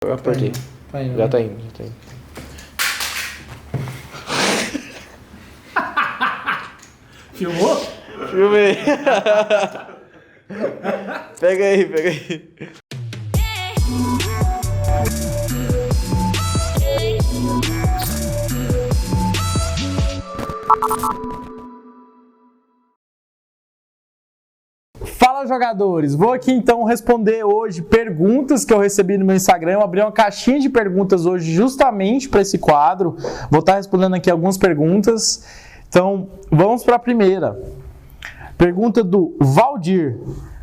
Eu apertei. Tá indo, Já né? tá indo, já tá indo. Filmou? Filmei. Pega aí, pega aí. Fala, jogadores! Vou aqui então responder hoje perguntas que eu recebi no meu Instagram. Eu abri uma caixinha de perguntas hoje justamente para esse quadro. Vou estar respondendo aqui algumas perguntas. Então, vamos para a primeira. Pergunta do Valdir.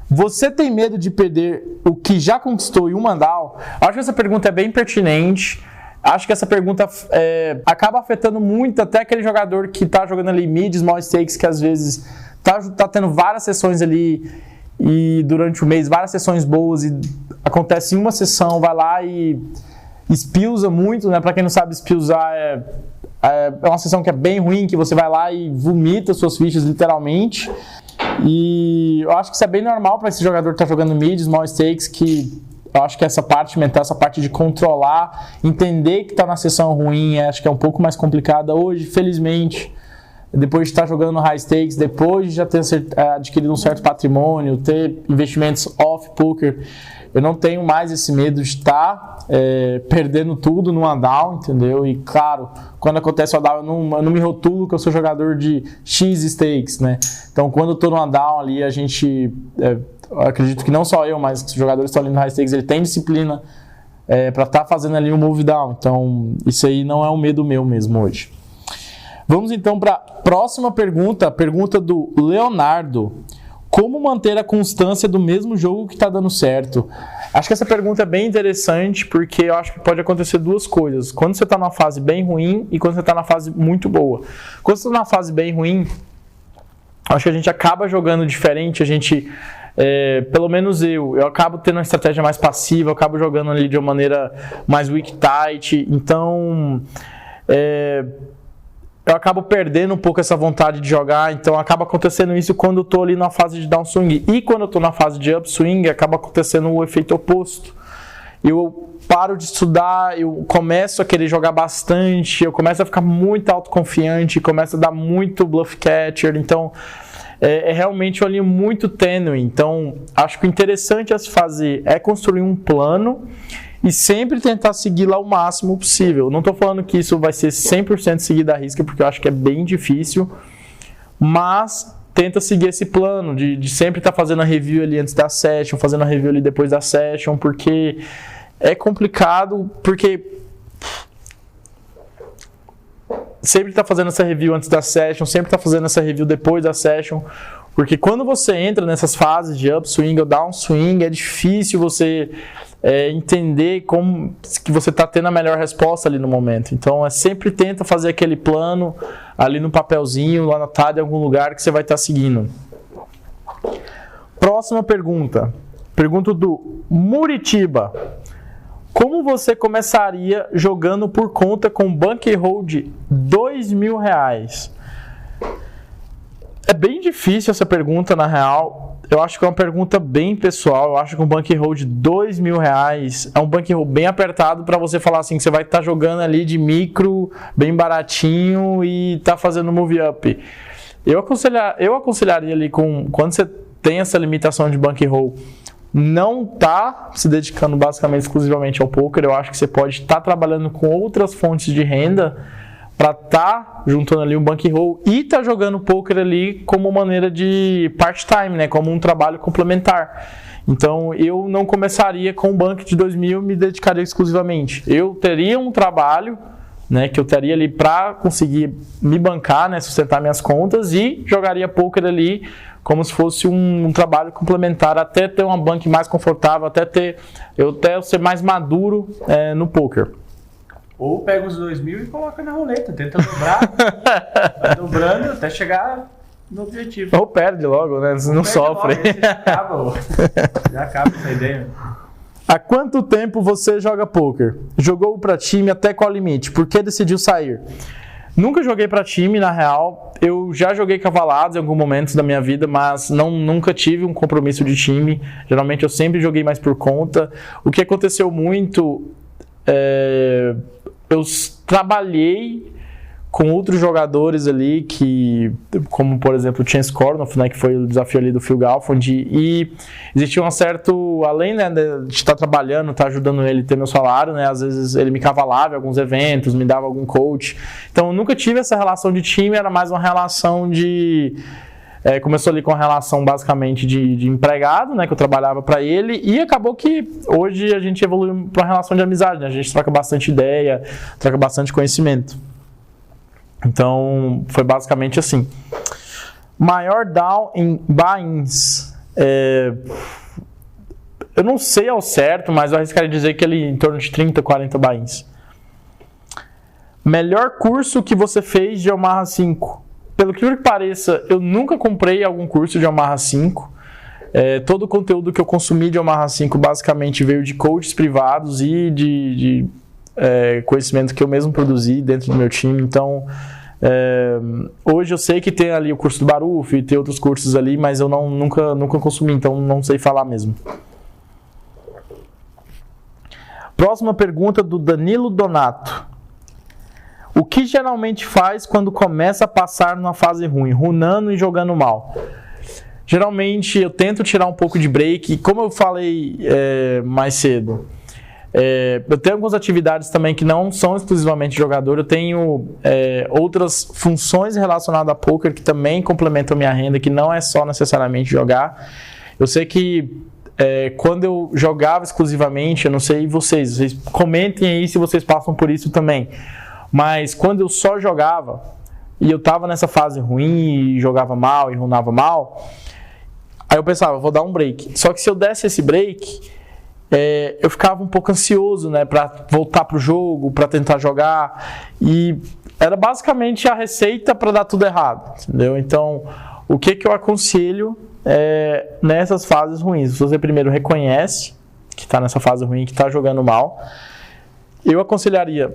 Você tem medo de perder o que já conquistou em um Mandal? Acho que essa pergunta é bem pertinente. Acho que essa pergunta acaba afetando muito até aquele jogador que está jogando ali mid, small stakes, que às vezes tá tendo várias sessões ali e durante o mês, várias sessões boas e acontece em uma sessão, vai lá e espiusa muito, né? Para quem não sabe, espiusar é uma sessão que é bem ruim, que você vai lá e vomita suas fichas literalmente. E eu acho que isso é bem normal para esse jogador que está jogando mid, small stakes, que eu acho que essa parte mental, essa parte de controlar, entender que está na sessão ruim, acho que é um pouco mais complicada hoje, felizmente. Depois de estar jogando no high stakes, depois de já ter adquirido um certo patrimônio, ter investimentos off-poker, eu não tenho mais esse medo de estar perdendo tudo no Mandal, entendeu? E claro, quando acontece o Mandal, eu não me rotulo que eu sou jogador de X stakes, né? Então quando eu estou no Mandal ali, a gente, eu acredito que não só eu, mas os jogadores que estão ali no high stakes, ele tem disciplina para estar fazendo ali um move down. Então isso aí não é um medo meu mesmo hoje. Vamos então para a próxima pergunta, a pergunta do Leonardo. Como manter a constância do mesmo jogo que está dando certo? Acho que essa pergunta é bem interessante porque eu acho que pode acontecer duas coisas. Quando você está numa fase bem ruim e quando você está na fase muito boa. Quando você está na fase bem ruim, acho que a gente acaba jogando diferente, a gente... pelo menos eu acabo tendo uma estratégia mais passiva, eu acabo jogando ali de uma maneira mais weak tight, então... eu acabo perdendo um pouco essa vontade de jogar, então acaba acontecendo isso quando eu tô ali na fase de downswing. E quando eu tô na fase de upswing, acaba acontecendo o efeito oposto. Eu paro de estudar, eu começo a querer jogar bastante, eu começo a ficar muito autoconfiante, começo a dar muito bluff catcher, então é realmente uma linha muito tênue. Então acho que o interessante a se fazer é construir um plano e sempre tentar seguir lá o máximo possível. Não estou falando que isso vai ser 100% seguido à risca, porque eu acho que é bem difícil, mas tenta seguir esse plano de sempre estar fazendo a review ali antes da session, fazendo a review ali depois da session, porque é complicado, porque sempre está fazendo essa review antes da session, sempre está fazendo essa review depois da session, porque quando você entra nessas fases de upswing ou downswing, é difícil você entender como que você está tendo a melhor resposta ali no momento. Então, sempre tenta fazer aquele plano ali no papelzinho, lá anotado em algum lugar que você vai estar seguindo. Próxima pergunta. Pergunta do Muritiba. Como você começaria jogando por conta com bankroll de R$2.000? É bem difícil essa pergunta, na real. Eu acho que é uma pergunta bem pessoal. Eu acho que um bankroll de R$2.000 é um bankroll bem apertado para você falar assim, que você vai estar jogando ali de micro, bem baratinho e tá fazendo move up. Eu aconselharia ali, quando você tem essa limitação de bankroll, não tá se dedicando basicamente exclusivamente ao poker. Eu acho que você pode estar trabalhando com outras fontes de renda para estar juntando ali um bankroll e estar jogando poker ali como maneira de part-time, né? Como um trabalho complementar. Então, eu não começaria com um bank de 2.000 e me dedicaria exclusivamente. Eu teria um trabalho, né, que eu teria ali para conseguir me bancar, né, sustentar minhas contas e jogaria poker ali como se fosse um trabalho complementar, até ter uma bank mais confortável, até eu ser mais maduro no poker. Ou pega os 2.000 e coloca na roleta, tenta dobrar, vai dobrando até chegar no objetivo. Ou perde logo, né? Você não sofre. Já acaba essa ideia. Há quanto tempo você joga poker? Jogou para time até qual limite? Por que decidiu sair? Nunca joguei para time, na real. Eu já joguei cavalados em algum momento da minha vida, mas nunca tive um compromisso de time. Geralmente eu sempre joguei mais por conta. O que aconteceu muito eu trabalhei com outros jogadores ali que, como por exemplo o Chance Kornoff, né, que foi o desafio ali do Phil Galfond, e existia um certo, além, né, de estar trabalhando, estar ajudando ele a ter meu salário, né, às vezes ele me cavalava em alguns eventos, me dava algum coach, então eu nunca tive essa relação de time, era mais uma relação de... começou ali com a relação basicamente de empregado, né, que eu trabalhava para ele, e acabou que hoje a gente evoluiu para uma relação de amizade, né, a gente troca bastante ideia, troca bastante conhecimento. Então, foi basicamente assim. Maior down em buy-ins. Eu não sei ao certo, mas eu arriscaria dizer que ele em torno de 30, 40 buy-ins. Melhor curso que você fez de Omaha 5. Pelo que pareça, eu nunca comprei algum curso de Omaha 5. Todo o conteúdo que eu consumi de Omaha 5 basicamente veio de coaches privados e de conhecimento que eu mesmo produzi dentro do meu time. Então, hoje eu sei que tem ali o curso do Baruf e tem outros cursos ali, mas eu nunca consumi, então não sei falar mesmo. Próxima pergunta do Danilo Donato. O que geralmente faz quando começa a passar numa fase ruim, runando e jogando mal? Geralmente eu tento tirar um pouco de break, como eu falei mais cedo. Eu tenho algumas atividades também que não são exclusivamente jogador, eu tenho outras funções relacionadas a poker que também complementam a minha renda, que não é só necessariamente jogar. Eu sei que quando eu jogava exclusivamente, eu não sei vocês comentem aí se vocês passam por isso também, mas quando eu só jogava e eu tava nessa fase ruim e jogava mal e runava mal, aí eu pensava, vou dar um break. Só que se eu desse esse break, eu ficava um pouco ansioso, né, para voltar pro jogo, para tentar jogar, e era basicamente a receita para dar tudo errado, entendeu? Então, o que eu aconselho nessas fases ruins? Você primeiro reconhece que está nessa fase ruim, que está jogando mal. Eu aconselharia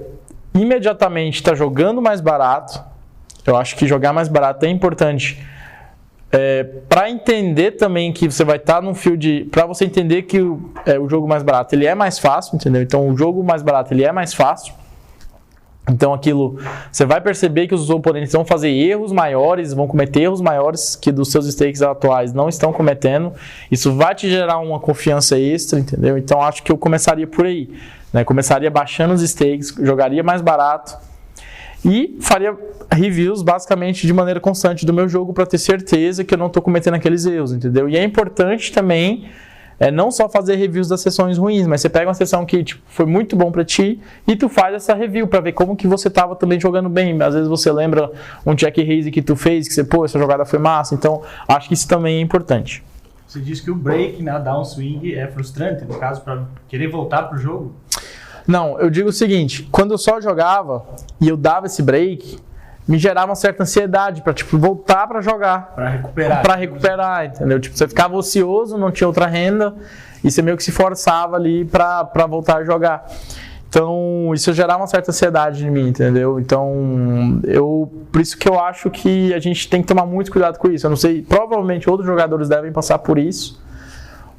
imediatamente estar jogando mais barato. Eu acho que jogar mais barato é importante. Para entender também que você vai estar num field, para você entender que o jogo mais barato ele é mais fácil, entendeu? Então o jogo mais barato ele é mais fácil. Então aquilo, você vai perceber que os oponentes vão fazer erros maiores, vão cometer erros maiores que dos seus stakes atuais não estão cometendo. Isso vai te gerar uma confiança extra, entendeu? Então acho que eu começaria por aí, né? Começaria baixando os stakes, jogaria mais barato e faria reviews basicamente de maneira constante do meu jogo para ter certeza que eu não estou cometendo aqueles erros, entendeu? E é importante também não só fazer reviews das sessões ruins, mas você pega uma sessão que foi muito bom para ti e tu faz essa review para ver como que você estava também jogando bem. Às vezes você lembra um check raise que tu fez, que você, essa jogada foi massa. Então, acho que isso também é importante. Você diz que o break na downswing é frustrante, no caso, para querer voltar pro jogo? Não, eu digo o seguinte, quando eu só jogava e eu dava esse break, me gerava uma certa ansiedade para voltar para jogar. Para recuperar, entendeu? Você ficava ocioso, não tinha outra renda e você meio que se forçava ali para voltar a jogar. Então, isso gerava uma certa ansiedade em mim, entendeu? Então, por isso que eu acho que a gente tem que tomar muito cuidado com isso. Eu não sei, provavelmente outros jogadores devem passar por isso.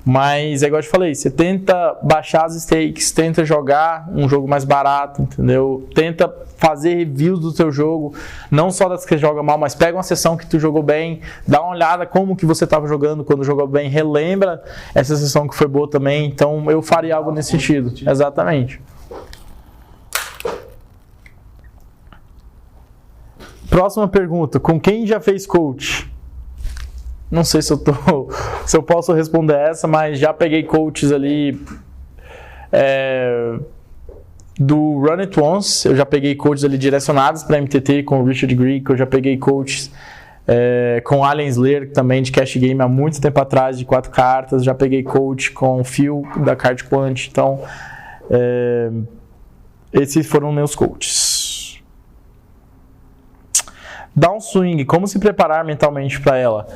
Mas é igual eu te falei, você tenta baixar as stakes, tenta jogar um jogo mais barato, entendeu? Tenta fazer reviews do seu jogo, não só das que você joga mal, mas pega uma sessão que tu jogou bem, dá uma olhada como que você estava jogando quando jogou bem, relembra essa sessão que foi boa também. Então eu faria algo nesse sentido. Exatamente. Próxima pergunta, com quem já fez coach? Não sei se eu posso responder essa, mas já peguei coaches ali do Run It Once, eu já peguei coaches ali direcionados para MTT com o Richard Greek, eu já peguei coaches com Allen Slayer também de Cash Game há muito tempo atrás, de 4 cartas, já peguei coach com o Phil da Card Quant, então esses foram meus coaches. Downswing, como se preparar mentalmente para ela?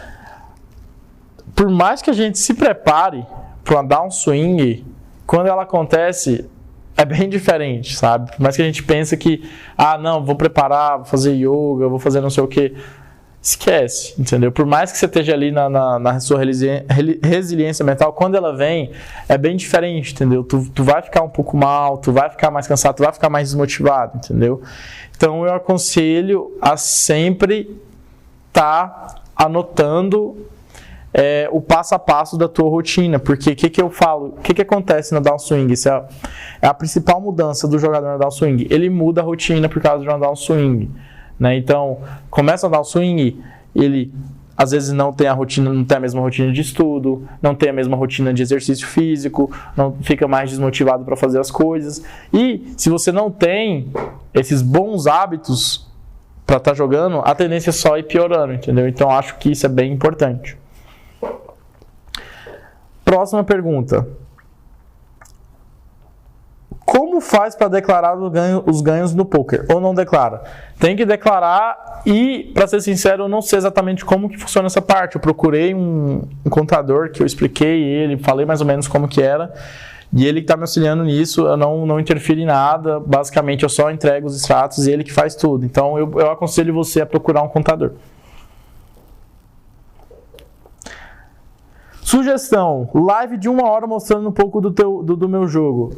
Por mais que a gente se prepare para uma downswing, quando ela acontece, é bem diferente, sabe? Por mais que a gente pense que, não, vou preparar, vou fazer yoga, vou fazer não sei o quê. esquece, entendeu? Por mais que você esteja ali na sua resiliência mental, quando ela vem, é bem diferente, entendeu? Tu vai ficar um pouco mal, tu vai ficar mais cansado, tu vai ficar mais desmotivado, entendeu? Então eu aconselho a sempre estar anotando o passo a passo da tua rotina, porque o que eu falo, o que acontece no downswing? Isso é a principal mudança do jogador no downswing, ele muda a rotina por causa de um downswing, né? Então, começa a downswing, ele às vezes não tem a mesma rotina de estudo, não tem a mesma rotina de exercício físico, não fica mais desmotivado para fazer as coisas, e se você não tem esses bons hábitos para estar jogando, a tendência é só ir piorando, entendeu? Então, acho que isso é bem importante. Próxima pergunta. Como faz para declarar os ganhos no poker? Ou não declara? Tem que declarar e, para ser sincero, eu não sei exatamente como que funciona essa parte. Eu procurei um contador que eu expliquei ele, falei mais ou menos como que era, e ele que está me auxiliando nisso. Eu não interfiro em nada, basicamente eu só entrego os extratos e ele que faz tudo. Então eu aconselho você a procurar um contador. Sugestão, live de 1 hora mostrando um pouco do meu jogo.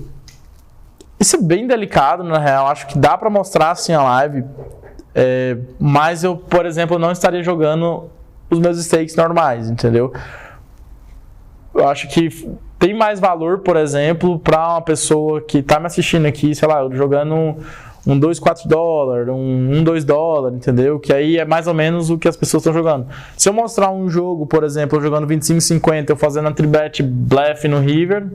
Isso é bem delicado, na real. Acho que dá pra mostrar assim a live. Mas eu, por exemplo, não estaria jogando os meus stakes normais, entendeu? Eu acho que tem mais valor, por exemplo, pra uma pessoa que tá me assistindo aqui, sei lá, jogando um 2, 4 dólares, um 2 dólares, entendeu? Que aí é mais ou menos o que as pessoas estão jogando. Se eu mostrar um jogo, por exemplo, eu jogando 25,50, eu fazendo a tribet blefe no river,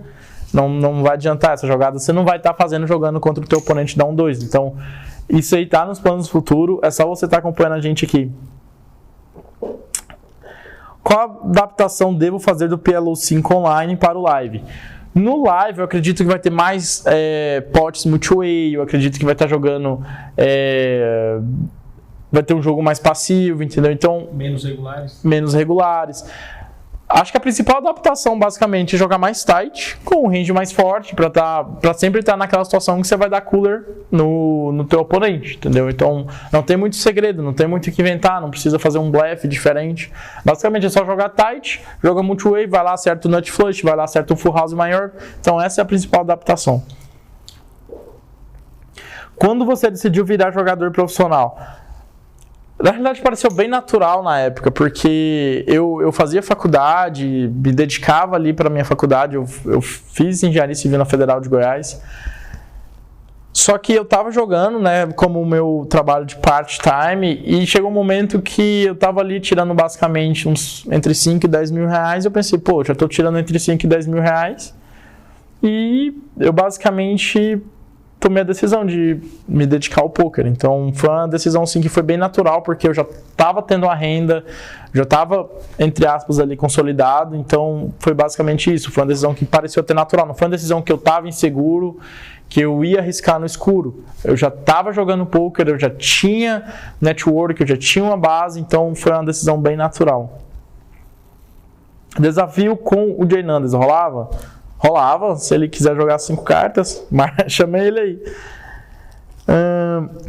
não vai adiantar essa jogada. Você não vai estar jogando contra o teu oponente da 1-2. Então, isso aí tá nos planos futuros. É só você estar acompanhando a gente aqui. Qual adaptação devo fazer do PLO 5 online para o live? No live, eu acredito que vai ter mais pots multi-way. Eu acredito que vai estar jogando... vai ter um jogo mais passivo, entendeu? Então, menos regulares. Acho que a principal adaptação, basicamente, é jogar mais tight, com um range mais forte, para sempre estar naquela situação que você vai dar cooler no teu oponente, entendeu? Então, não tem muito segredo, não tem muito o que inventar, não precisa fazer um blefe diferente. Basicamente, é só jogar tight, joga multi-way, vai lá, acerta o nut flush, vai lá, acerta o full house maior. Então, essa é a principal adaptação. Quando você decidiu virar jogador profissional? Na realidade, pareceu bem natural na época, porque eu fazia faculdade, me dedicava ali para a minha faculdade, eu fiz engenharia civil na Federal de Goiás. Só que eu estava jogando, né, como o meu trabalho de part-time, e chegou um momento que eu estava ali tirando basicamente uns entre 5 e 10 mil reais, e eu pensei, pô, já estou tirando entre 5 e 10 mil reais, e eu basicamente tomei a decisão de me dedicar ao poker. Então foi uma decisão assim que foi bem natural, porque eu já estava tendo uma renda, já estava, entre aspas, ali consolidado. Então foi basicamente isso. Foi uma decisão que pareceu ter natural, não foi uma decisão que eu estava inseguro, que eu ia arriscar no escuro. Eu já estava jogando poker, eu já tinha network, eu já tinha uma base, então foi uma decisão bem natural. Desafio com o Jay Nandes, rolava? Rolava, se ele quiser jogar 5 cartas, mas chamei ele aí.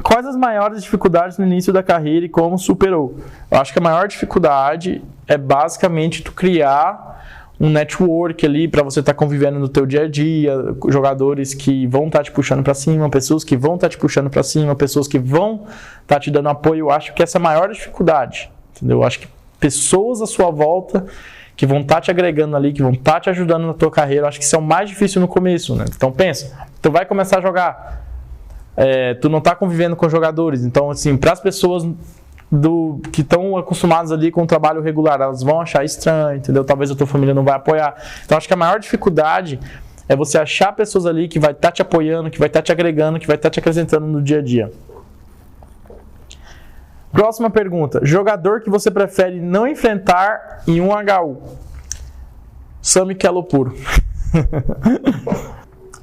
Quais as maiores dificuldades no início da carreira e como superou? Eu acho que a maior dificuldade é basicamente tu criar um network ali para você estar convivendo no teu dia a dia, jogadores que vão estar te puxando para cima, pessoas que vão estar te puxando para cima, pessoas que vão estar te dando apoio. Eu acho que essa é a maior dificuldade, entendeu? Eu acho que pessoas à sua volta que vão estar te agregando ali, que vão estar te ajudando na tua carreira. Eu acho que isso é o mais difícil no começo, né? Então pensa, tu vai começar a jogar, tu não está convivendo com jogadores, então assim, para as pessoas que estão acostumadas ali com o trabalho regular, elas vão achar estranho, entendeu? Talvez a tua família não vai apoiar. Então acho que a maior dificuldade é você achar pessoas ali que vai estar te apoiando, que vai estar te agregando, que vai estar te acrescentando no dia a dia. Próxima pergunta. Jogador que você prefere não enfrentar em um HU? Sami Kelopuro.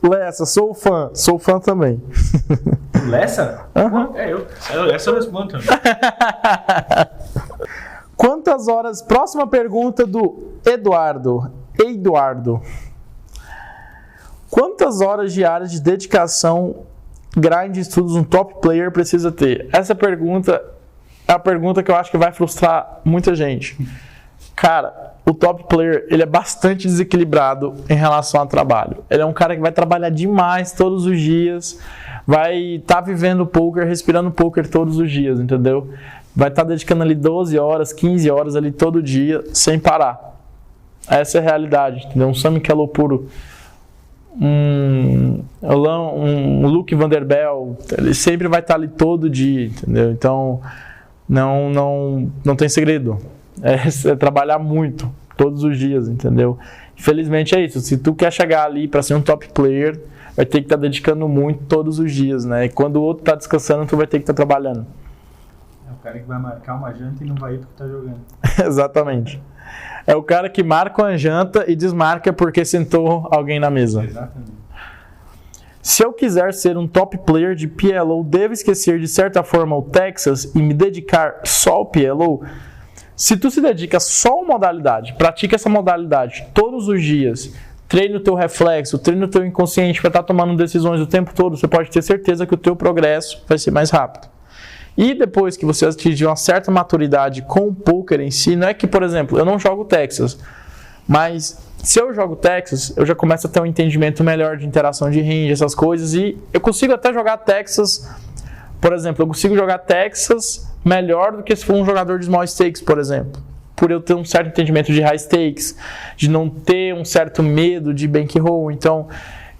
Lessa, sou fã também. Lessa? Uhum. Essa eu respondo também. Quantas horas... Próxima pergunta do Eduardo. Quantas horas diárias de dedicação, grind, estudos um top player precisa ter? Essa pergunta é a pergunta que eu acho que vai frustrar muita gente. Cara, o top player, ele é bastante desequilibrado em relação ao trabalho. Ele é um cara que vai trabalhar demais todos os dias, vai estar vivendo poker, respirando poker todos os dias, entendeu? Vai estar dedicando ali 12 horas, 15 horas ali todo dia, sem parar. Essa é a realidade, entendeu? Um Sammy Kello puro, um Luke Vanderbilt, ele sempre vai estar ali todo dia, entendeu? Então, não tem segredo. É trabalhar muito, todos os dias, entendeu? Infelizmente é isso. Se tu quer chegar ali para ser um top player, vai ter que estar dedicando muito todos os dias, né? E quando o outro tá descansando, tu vai ter que estar trabalhando. É o cara que vai marcar uma janta e não vai ir porque tá jogando. Exatamente. É o cara que marca uma janta e desmarca porque sentou alguém na mesa. Exatamente. Se eu quiser ser um top player de PLO, devo esquecer de certa forma o Texas e me dedicar só ao PLO? Se tu se dedica só a uma modalidade, pratica essa modalidade todos os dias, treine o teu reflexo, treine o teu inconsciente para estar tomando decisões o tempo todo, você pode ter certeza que o teu progresso vai ser mais rápido. E depois que você atingir uma certa maturidade com o poker em si, não é que, por exemplo, eu não jogo Texas, mas se eu jogo Texas, eu já começo a ter um entendimento melhor de interação de range, essas coisas, e eu consigo até jogar Texas, por exemplo, eu consigo jogar Texas melhor do que se for um jogador de small stakes, por exemplo, por eu ter um certo entendimento de high stakes, de não ter um certo medo de bankroll. Então,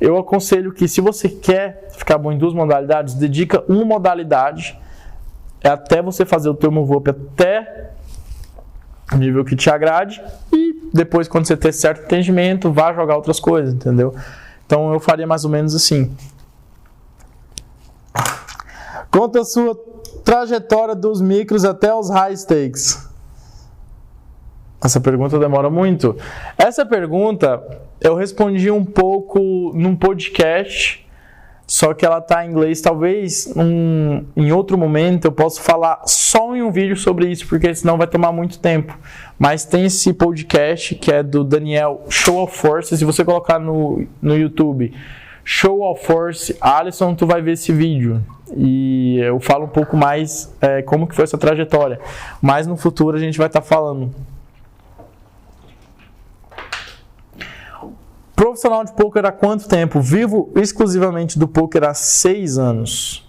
eu aconselho que se você quer ficar bom em duas modalidades, dedica uma modalidade até você fazer o teu move up até o nível que te agrade e depois, quando você ter certo entendimento, vá jogar outras coisas, entendeu? Então eu faria mais ou menos assim. Conta a sua trajetória dos micros até os high stakes. Essa pergunta demora muito. Essa pergunta eu respondi um pouco num podcast, só que ela está em inglês. Talvez em outro momento eu possa falar só em um vídeo sobre isso, porque senão vai tomar muito tempo. Mas tem esse podcast que é do Daniel Show of Force. Se você colocar no YouTube Show of Force Alisson, tu vai ver esse vídeo. E eu falo um pouco mais como que foi essa trajetória. Mas no futuro a gente vai estar falando. Profissional de poker há quanto tempo? Vivo exclusivamente do poker há 6 anos.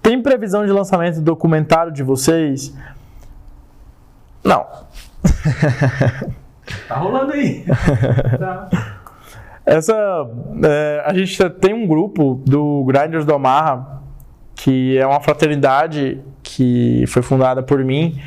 Tem previsão de lançamento do documentário de vocês? Não. Tá rolando aí. Tá. A gente tem um grupo do Grinders do Omaha, que é uma fraternidade que foi fundada por mim,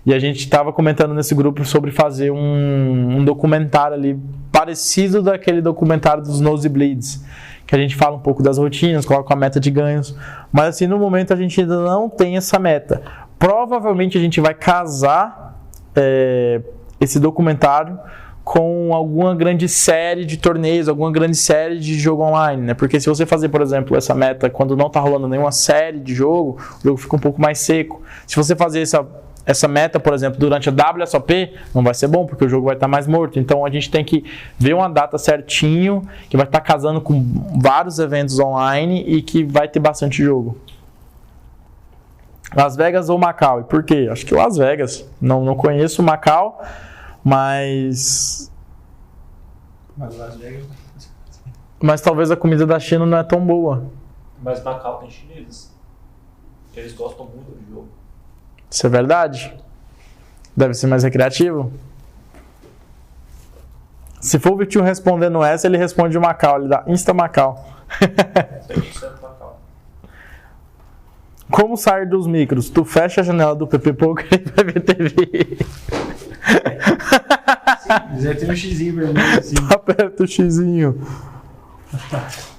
e a gente estava comentando nesse grupo sobre fazer um documentário ali, parecido daquele documentário dos Nosebleeds, que a gente fala um pouco das rotinas, coloca a meta de ganhos, mas assim, no momento a gente ainda não tem essa meta. Provavelmente a gente vai casar esse documentário com alguma grande série de torneios, alguma grande série de jogo online, né? Porque se você fazer, por exemplo, essa meta quando não está rolando nenhuma série de jogo, o jogo fica um pouco mais seco. Se você fazer essa meta, por exemplo, durante a WSOP, não vai ser bom, porque o jogo vai estar mais morto. Então a gente tem que ver uma data certinho, que vai estar casando com vários eventos online e que vai ter bastante jogo. Las Vegas ou Macau? E por quê? Acho que Las Vegas. Não conheço Macau, mas Las Vegas. Mas talvez a comida da China não é tão boa. Mas Macau tem chineses. Eles gostam muito do jogo. Isso é verdade? Deve ser mais recreativo? Se for o Vitinho respondendo essa, ele responde o Macau, ele dá Insta Macau. 100% Macau. Como sair dos micros? Tu fecha a janela do PP Poker e vai ver TV. Sim, tem um xizinho vermelho assim. Aperta o xizinho.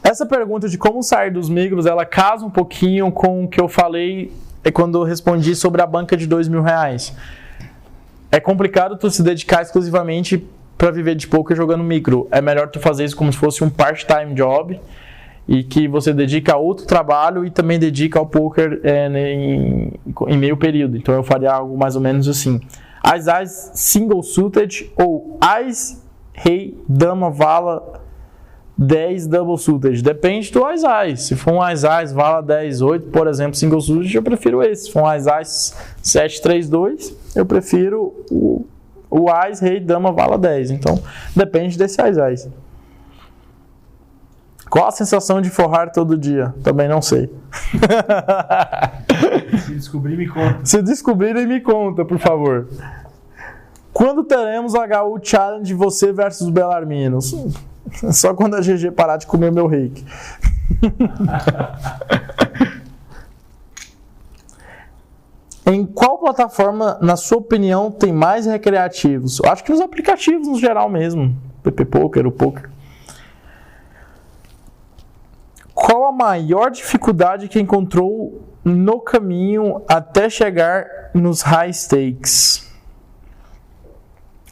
Essa pergunta de como sair dos micros, ela casa um pouquinho com o que eu falei quando eu respondi sobre a banca de R$2.000. É complicado tu se dedicar exclusivamente para viver de poker jogando micro. É melhor tu fazer isso como se fosse um part-time job e que você dedica a outro trabalho e também dedica ao poker em meio período. Então eu faria algo mais ou menos assim. As single suited ou as rei, dama, vala 10 double suited. Depende do Ás. Se for um Ás vala 10, 8, por exemplo, single suited, eu prefiro esse. Se for um Ás 7, 3, 2, eu prefiro o Ás, Rei, Dama, vala 10. Então, depende desse Ás. Qual a sensação de forrar todo dia? Também não sei. Se descobrir, me conta. Se descobrirem, me conta, por favor. Quando teremos o HU Challenge você versus Belarminos? Só quando a GG parar de comer meu reiki. Em qual plataforma, na sua opinião, tem mais recreativos? Eu acho que nos aplicativos, no geral mesmo. PP Poker, o Poker. Qual a maior dificuldade que encontrou no caminho até chegar nos high stakes?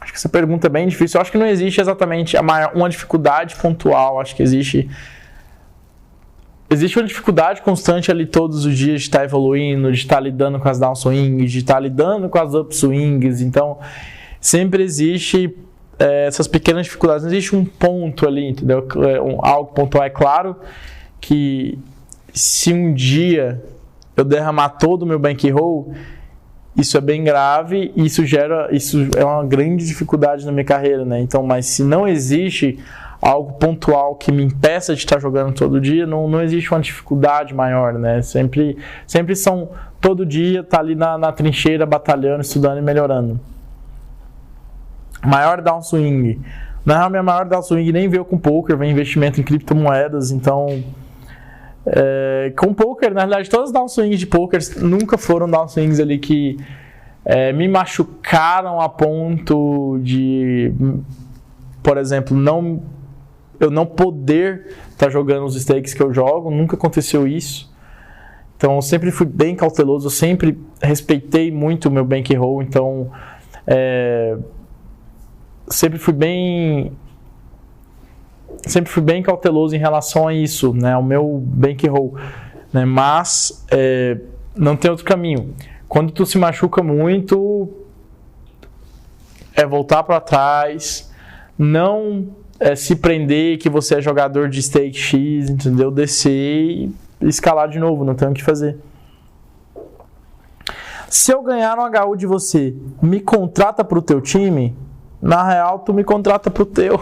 Acho que essa pergunta é bem difícil. Eu acho que não existe exatamente uma dificuldade pontual. Acho que existe uma dificuldade constante ali todos os dias de estar evoluindo, de estar lidando com as downswings, de estar lidando com as upswings. Então, sempre existe essas pequenas dificuldades. Não existe um ponto ali, entendeu? Algo pontual. É claro que se um dia eu derramar todo o meu bankroll, isso é bem grave e isso é uma grande dificuldade na minha carreira, né? Então, mas se não existe algo pontual que me impeça de estar jogando todo dia, não existe uma dificuldade maior, né? Sempre são, todo dia tá ali na trincheira, batalhando, estudando e melhorando. Maior downswing. Na real, minha maior downswing nem veio com poker, vem investimento em criptomoedas, então... com poker, na realidade, todas as downswings de poker nunca foram downswings ali que me machucaram a ponto de, por exemplo, eu não poder estar jogando os stakes que eu jogo. Nunca aconteceu isso. Então eu sempre fui bem cauteloso, eu sempre respeitei muito o meu bankroll, então sempre fui bem cauteloso em relação a isso, né, ao meu bankroll, né, mas não tem outro caminho. Quando tu se machuca muito, voltar para trás, não se prender que você é jogador de stake X, entendeu? Descer e escalar de novo, não tem o que fazer. Se eu ganhar um HU de você, me contrata pro teu time? Na real, tu me contrata pro teu.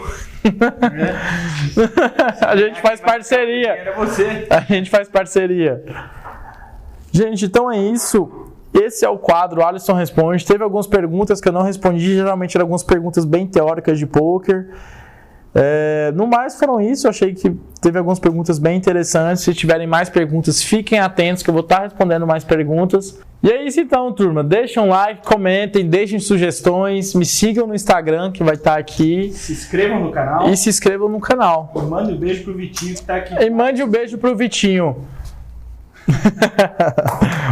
A gente faz parceria. Era você. A gente faz parceria. Gente, então é isso. Esse é o quadro Alisson Responde. Teve algumas perguntas que eu não respondi. Geralmente eram algumas perguntas bem teóricas de poker. No mais foram isso. Eu achei que teve algumas perguntas bem interessantes. Se tiverem mais perguntas, fiquem atentos que eu vou estar respondendo mais perguntas. E é isso então, turma. Deixem um like, comentem, deixem sugestões, me sigam no Instagram que vai estar aqui. Se inscrevam no canal. E se inscrevam no canal. E mande um beijo pro Vitinho que tá aqui. E mande um beijo pro Vitinho.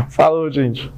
Falou, gente.